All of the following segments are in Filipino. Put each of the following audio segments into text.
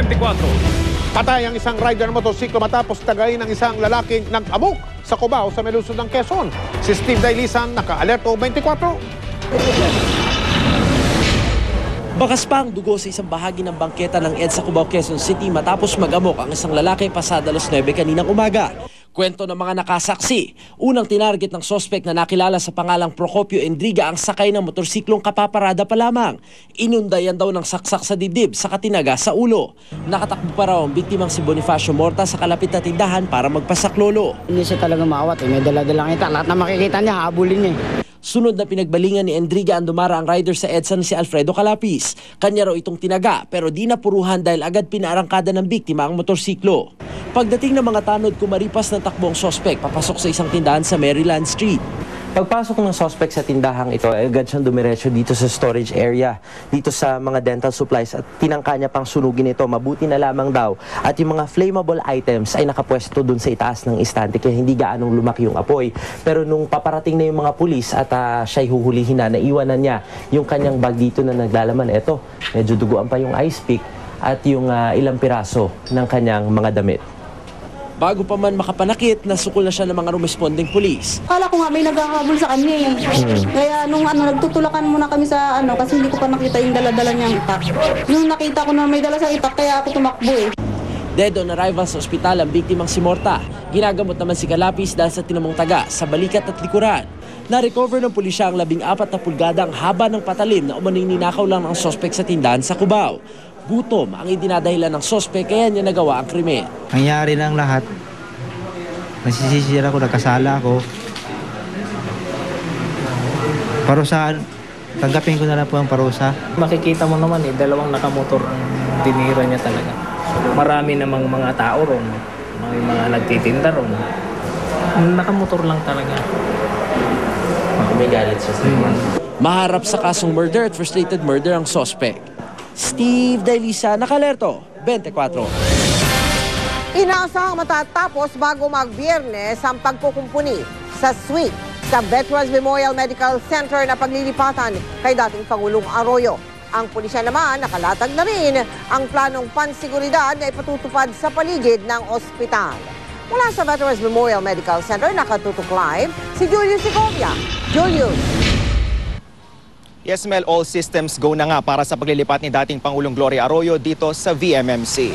24. Patay ang isang rider ng motorsiklo matapos tagayin ng isang lalaking nag-amok sa Cubao sa may lungsod ng Quezon. Si Steve Dailisan, naka-alerto 24. Bakas pa ang dugo sa isang bahagi ng bangketa ng EDSA Cubao, Quezon City matapos mag-amok ang isang lalaki pasada alas 9 kaninang umaga. Kwento ng mga nakasaksi, unang tinarget ng sospek na nakilala sa pangalang Procopio Endriga ang sakay ng motorsiklong kapaparada pa lamang. Inundayan daw ng saksak sa dibdib sa katinaga sa ulo. Nakatakbo pa raw ang biktimang si Bonifacio Morta sa kalapit na tindahan para magpasaklolo. Hindi siya talaga maawat, may dala-dalang kita. Lahat na makikita niya, habulin niya. Sunod na pinagbalingan ni Endriga ang dumara ang rider sa EDSA na si Alfredo Calapis. Kanya raw itong tinaga pero di napuruhan dahil agad pinaarangkada ng biktima ang motorsiklo. Pagdating ng mga tanod, kumaripas ng takbo ang sospek papasok sa isang tindahan sa Maryland Street. Pagpasok ng suspect sa tindahang ito, agad siyang dumiretso dito sa storage area, dito sa mga dental supplies at tinangka niya pang sunugin ito. Mabuti na lamang daw. At yung mga flammable items ay nakapwesto dun sa itaas ng istante kaya hindi gaanong lumaki yung apoy. Pero nung paparating na yung mga pulis at siya'y huhulihin na, naiwanan niya yung kanyang bag dito na naglalaman. Ito, medyo duguan pa yung ice pick at yung ilang piraso ng kanyang mga damit. Bago pa man makapanakit, nasukol na siya ng mga rumesponding pulis. Kala ko nga may naghahabol sa kanya eh. Kaya nung nagtutulakan muna kami sa kasi hindi ko pa nakita yung dala-dala niyang itak. Nung nakita ko na may dala sa itak, kaya ako tumakbo eh. Dead on arrival sa ospital ang biktimang si Morta. Ginagamot naman si Calapis dahil sa tinamong taga sa balikat at likuran. Na-recover ng pulisya ang 14 na pulgada ang haba ng patalim na umano'y ninakaw lang ng sospek sa tindahan sa Cubao. Gutom ang idinadahilan ng sospek kaya niya nagawa ang krimen. Nangyari lang lahat. Nasisisira ako, nagkasala ako. Parusa, tanggapin ko na lang po ang parusa. Makikita mo naman dalawang nakamotor ang tinira niya talaga. Marami namang mga tao ron, may mga nagtitinda ron. Nakamotor lang talaga. May galit siya sa Maharap sa kasong murder at frustrated murder ang sospek. Steve Dailisa, naka-alerto, 24. Inaasahang matatapos bago mag-Biyernes ang pagkukumpuni sa suite sa Veterans Memorial Medical Center na paglilipatan kay dating Pangulong Arroyo. Ang pulisya naman nakalatag na rin ang planong pansiguridad na ipatutupad sa paligid ng ospital. Mula sa Veterans Memorial Medical Center, nakatutok live si Julius Segovia. Julius. Yes, Mel, all systems go na nga para sa paglilipat ni dating Pangulong Gloria Arroyo dito sa VMMC.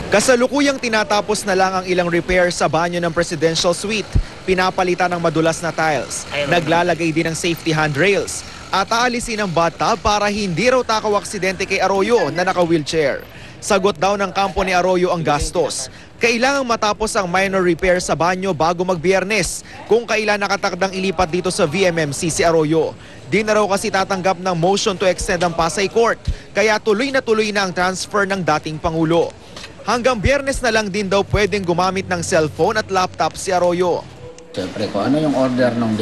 Kasalukuyang tinatapos na lang ang ilang repair sa banyo ng Presidential Suite. Pinapalitan ng madulas na tiles. Naglalagay din ng safety handrails. At aalisin ang bathtub para hindi raw takaw aksidente kay Arroyo na naka-wheelchair. Sagot daw ng kampo ni Arroyo ang gastos. Kailangang matapos ang minor repair sa banyo bago mag-Biyernes kung kailan nakatakdang ilipat dito sa VMMC si Arroyo. Di na raw kasi tatanggap ng motion to extend ang Pasay Court, kaya tuloy na ang transfer ng dating Pangulo. Hanggang Biyernes na lang din daw pwedeng gumamit ng cellphone at laptop si Arroyo. Siyempre, kung ano yung order noong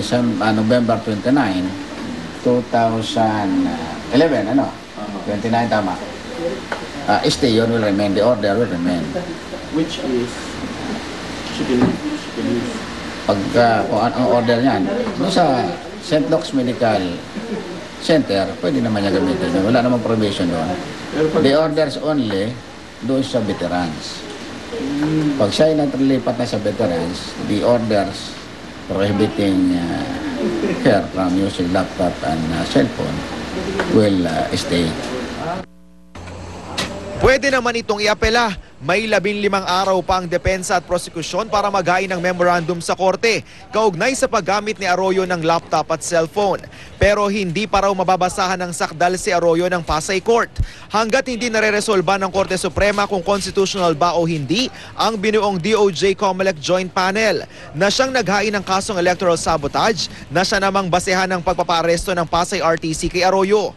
November 29, 2011, 29 tama. Stay yun will remain, the order will remain. Which is, should be Pagka kung ang order niyan, doon sa St. Luke's Medical Center, pwede naman niya gamitin. Wala namang provision doon. The orders only doon sa veterans. Pag siya ay natrilipat na sa veterans, the orders prohibiting her from using laptop and cellphone will stay. Pwede naman itong iapela. May 15 araw pa ang depensa at prosekusyon para maghain ng memorandum sa korte kaugnay sa paggamit ni Arroyo ng laptop at cellphone. Pero hindi pa raw mababasahan ng sakdal si Arroyo ng Pasay Court hanggat hindi nare-resolba ng Korte Suprema kung constitutional ba o hindi ang binuong DOJ-COMELEC Joint Panel na siyang naghain ng kasong electoral sabotage na siya namang basehan ng pagpapaaresto ng Pasay RTC kay Arroyo.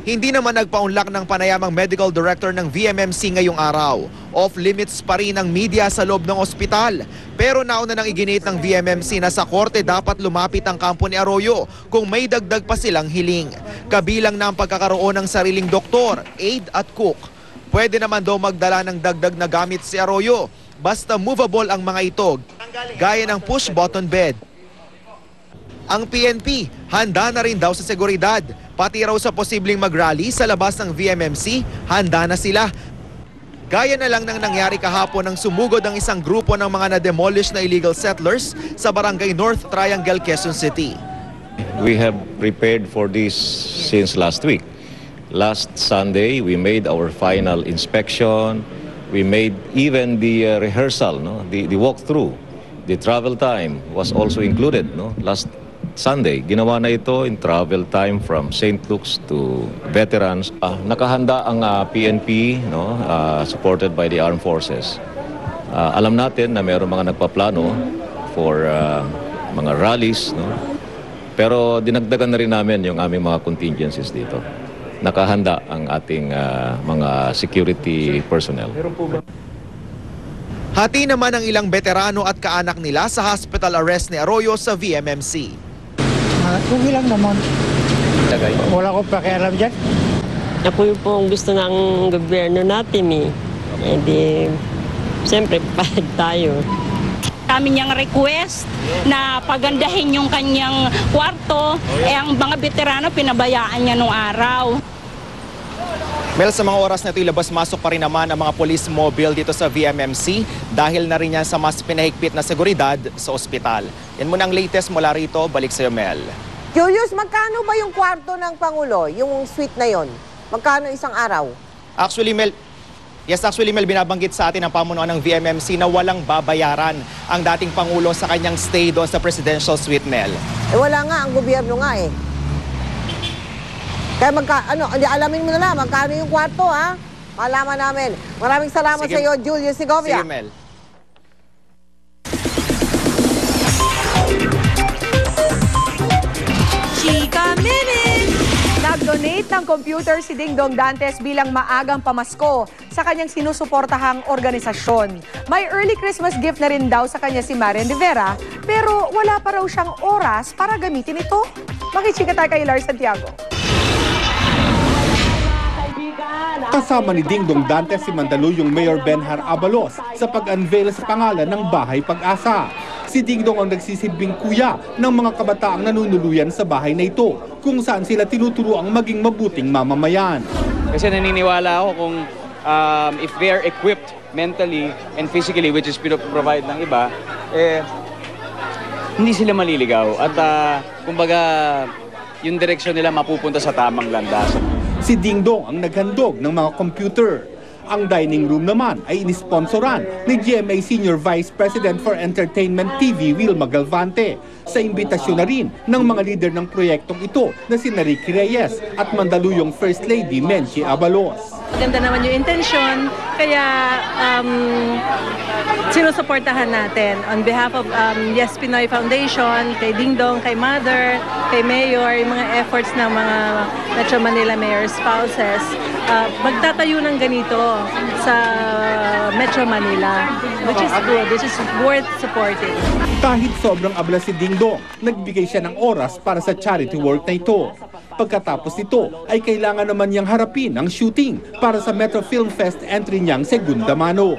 Hindi naman nagpaunlak ng panayamang medical director ng VMMC ngayong araw. Off-limits pa rin ang media sa loob ng ospital. Pero nauna nang iginit ng VMMC na sa korte dapat lumapit ang kampo ni Arroyo kung may dagdag pa silang hiling. Kabilang na ang pagkakaroon ng sariling doktor, aide at cook. Pwede naman daw magdala ng dagdag na gamit si Arroyo. Basta movable ang mga ito, gaya ng push-button bed. Ang PNP, handa na rin daw sa seguridad. Pati raw sa posibleng mag-rally sa labas ng VMMC, handa na sila. Gaya na lang ng nangyari kahapon nang sumugod ang isang grupo ng mga na-demolish na illegal settlers sa Barangay North Triangle, Quezon City. We have prepared for this since last week. Last Sunday, we made our final inspection. We made even the rehearsal, the walkthrough. The travel time was also included. Last Sunday, ginawa na ito in travel time from St. Luke's to veterans. Nakahanda ang PNP, supported by the armed forces. Alam natin na mayroong mga nagpaplano for mga rallies, pero dinagdagan na rin namin yung aming mga contingencies dito. Nakahanda ang ating mga security personnel. Hati naman ang ilang veterano at kaanak nila sa hospital arrest ni Arroyo sa VMMC. Kung ilang naman. Wala ko pakialam dyan. Ako yung po gusto ng gobyerno natin eh. E di, siyempre, pahig tayo. Kami niyang request na pagandahin yung kanyang kwarto, ang mga veterano pinabayaan niya nung araw. Mel, sa mga oras na ito, ilabas-masok pa rin naman ang mga police mobile dito sa VMMC dahil na rin yan sa mas pinahigpit na seguridad sa ospital. Yan muna ang latest mula rito. Balik sa'yo, Mel. Julius, magkano ba yung kwarto ng Pangulo, yung suite na yon? Magkano isang araw? Actually, Mel, binabanggit sa atin ang pamunuan ng VMMC na walang babayaran ang dating Pangulo sa kanyang stay doon sa presidential suite, Mel. Wala nga, ang gobyerno nga eh. Kaya alamin mo na lang, magkano yung kwarto, ha? Malaman namin. Maraming salamat sa iyo, Julius Segovia. Sige, Mel. Chika Minute! Nag-donate ng computer si Dingdong Dantes bilang maagang pamasko sa kanyang sinusuportahang organisasyon. May early Christmas gift na rin daw sa kanya si Marian Rivera, pero wala pa raw siyang oras para gamitin ito. Makichika tayo kay Lars Santiago. Kasama ni Dingdong Dantes si Mandaluyong Mayor Benhar Abalos sa pag-unveil sa pangalan ng Bahay Pag-asa. Si Dingdong ang nagsisilbing kuya ng mga kabataang nanunuluyan sa bahay na ito, kung saan sila tinuturuang maging mabuting mamamayan. Kasi naniniwala ako kung if they are equipped mentally and physically, which is provide ng iba, hindi sila maliligaw. At kumbaga, yung direksyon nila mapupunta sa tamang landas. Si Dingdong ang naghandog ng mga computer. Ang dining room naman ay inisponsoran ni GMA Senior Vice President for Entertainment TV Wilma Galvante sa imbitasyon na rin ng mga leader ng proyektong ito na si Ricky Reyes at Mandaluyong First Lady Menchie Abalos. Maganda naman yung intention, kaya sinusuportahan natin on behalf of Yes Pinoy Foundation, kay Dingdong, kay Mother, kay Mayor, yung mga efforts ng mga Metro Manila Mayor spouses. Magtatayo ng ganito sa Metro Manila, which is good, which is worth supporting. Kahit sobrang abala si Dingdong, nagbigay siya ng oras para sa charity work na ito. Pagkatapos nito ay kailangan naman niyang harapin ang shooting para sa Metro Film Fest entry niyang segunda mano.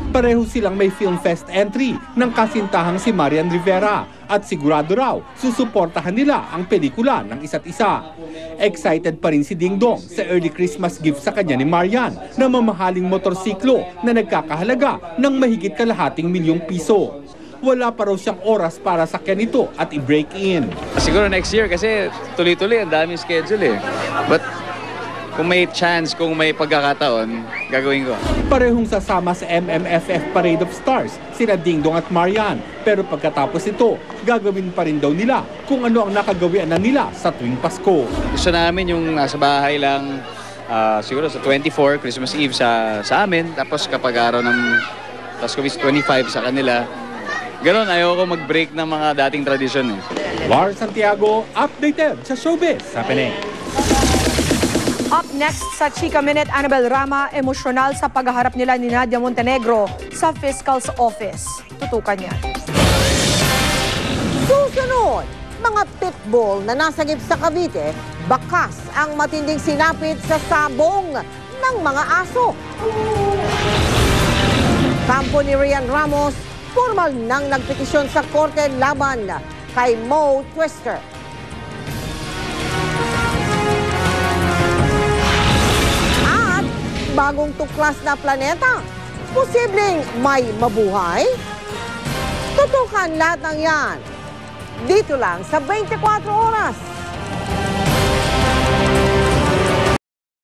Pareho silang may Film Fest entry ng kasintahang si Marian Rivera at sigurado raw susuportahan nila ang pelikula ng isa't isa. Excited pa rin si Dingdong sa early Christmas gift sa kanya ni Marian na mamahaling motorsiklo na nagkakahalaga ng mahigit ₱250,000. Wala pa raw siyang oras para sakyan ito at i-break in. Siguro next year kasi tuloy-tuloy, ang daming schedule eh. But kung may chance, kung may pagkakataon, gagawin ko. Parehong sasama sa MMFF Parade of Stars sina Dingdong at Marian. Pero pagkatapos ito, gagawin pa rin daw nila kung ano ang nakagawian na nila sa tuwing Pasko. Gusto namin yung nasa bahay lang, siguro sa 24, Christmas Eve sa amin. Tapos kapag araw ng Pasko is 25 sa kanila. Ganon, ayoko mag-break ng mga dating tradisyon eh. Lars Santiago, updated sa Showbiz Happening. Up next sa Chika Minute, Annabel Rama, emosyonal sa paghaharap nila ni Nadia Montenegro sa Fiscal's Office. Tutukan niya. Susunod, mga pitbull na nasagip sa Cavite, bakas ang matinding sinapit sa sabong ng mga aso. Kampo ni Rian Ramos, formal nang nagpetisyon sa korte laban kay Mo Twister. bagong tuklas na planeta? Posibleng may mabuhay? Tutukan lahat ng yan dito lang sa 24 oras.